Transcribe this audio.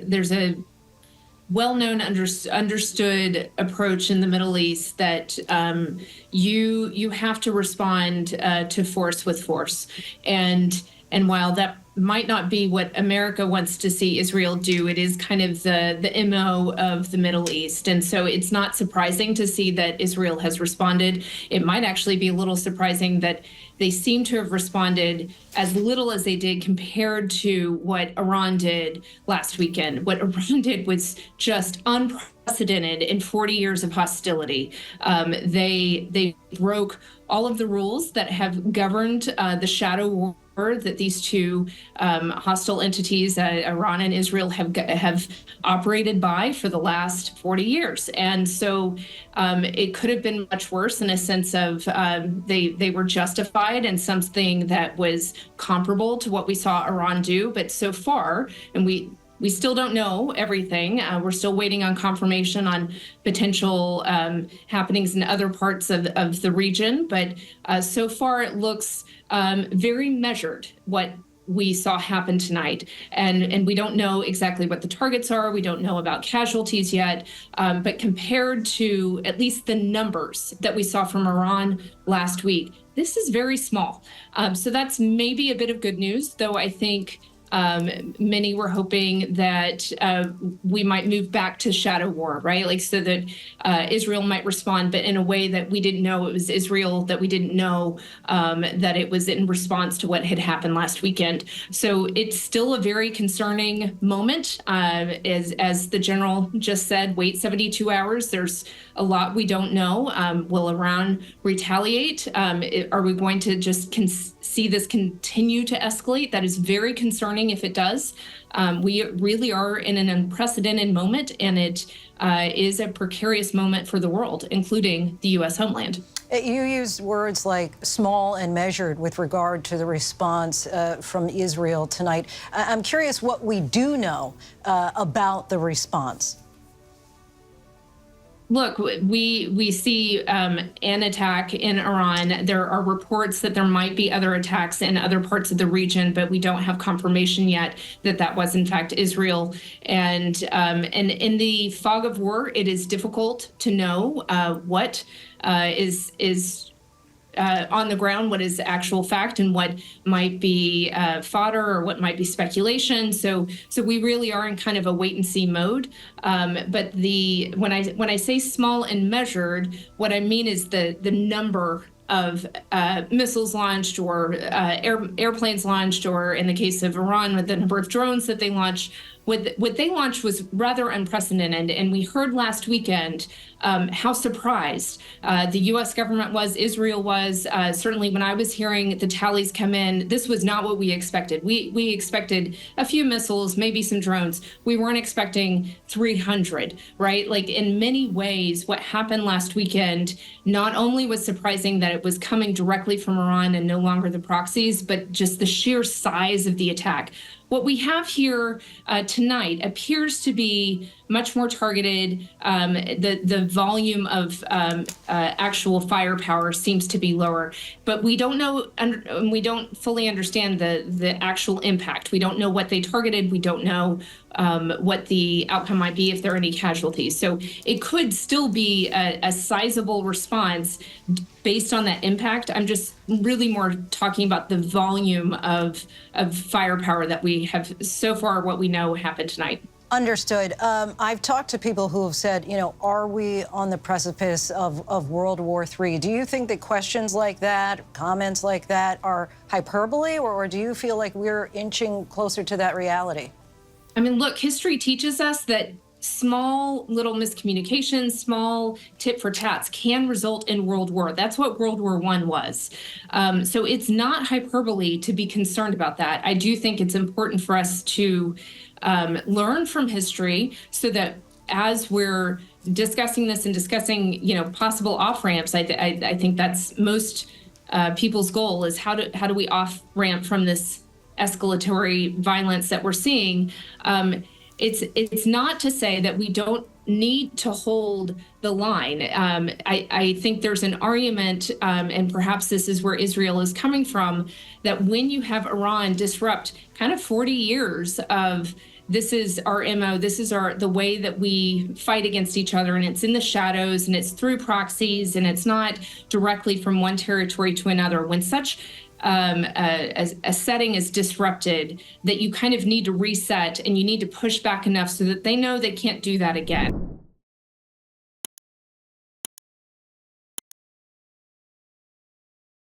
there's a well-known, understood approach in the Middle East that you have to respond to force with force, and while that might not be what America wants to see Israel do, it is kind of the MO of the Middle East. And so it's not surprising to see that Israel has responded. It might actually be a little surprising that they seem to have responded as little as they did compared to what Iran did last weekend. What Iran did was just unprecedented in 40 years of hostility. They broke all of the rules that have governed the shadow war that these two hostile entities, Iran and Israel, have operated by for the last 40 years. And so it could have been much worse in a sense of they were justified in something that was comparable to what we saw Iran do. But so far, and we still don't know everything. We're still waiting on confirmation on potential happenings in other parts of the region. But so far, it looks very measured what we saw happen tonight. And we don't know exactly what the targets are. We don't know about casualties yet. But compared to at least the numbers that we saw from Iran last week, this is very small. So that's maybe a bit of good news, though I think many were hoping that we might move back to shadow war, right? Like so that Israel might respond, but in a way that we didn't know it was Israel, that we didn't know that it was in response to what had happened last weekend. So it's still a very concerning moment. As the general just said, wait 72 hours. There's a lot we don't know. Will Iran retaliate? Are we going to just see this continue to escalate? That is very concerning if it does. We really are in an unprecedented moment, and it is a precarious moment for the world, including the U.S. homeland. You used words like small and measured with regard to the response from Israel tonight. I'm curious what we do know about the response. Look, we see an attack in Iran. There are reports that there might be other attacks in other parts of the region, but we don't have confirmation yet that that was in fact Israel. And in the fog of war, it is difficult to know what is on the ground, what is actual fact and what might be fodder or what might be speculation. So we really are in kind of a wait and see mode. But when I say small and measured, what I mean is the number of missiles launched or airplanes launched, or in the case of Iran, with the number of drones that they launched. What they launched was rather unprecedented, and we heard last weekend how surprised the U.S. government was, Israel was. Certainly when I was hearing the tallies come in, this was not what we expected. We expected a few missiles, maybe some drones. We weren't expecting 300, right? Like in many ways, what happened last weekend not only was surprising that it was coming directly from Iran and no longer the proxies, but just the sheer size of the attack. What we have here tonight appears to be much more targeted. The volume of actual firepower seems to be lower, but we don't know, and we don't fully understand the actual impact. We don't know what they targeted. We don't know what the outcome might be if there are any casualties. So it could still be a sizable response based on that impact. I'm just really more talking about the volume of firepower that we have so far, what we know happened tonight. Understood. I've talked to people who have said, you know, are we on the precipice of World War III? Do you think that questions like that, comments like that are hyperbole, or do you feel like we're inching closer to that reality? I mean, look, history teaches us that small little miscommunications, small tit for tats can result in World War. That's what World War I was. So it's not hyperbole to be concerned about that. I do think it's important for us to learn from history so that as we're discussing this and discussing, you know, possible off ramps, I think that's most people's goal is how do we off ramp from this escalatory violence that we're seeing. It's not to say that we don't need to hold the line. I think there's an argument, and perhaps this is where Israel is coming from, that when you have Iran disrupt kind of 40 years of this is our MO, this is the way that we fight against each other, and it's in the shadows, and it's through proxies, and it's not directly from one territory to another. When such a setting is disrupted, that you kind of need to reset and you need to push back enough so that they know they can't do that again.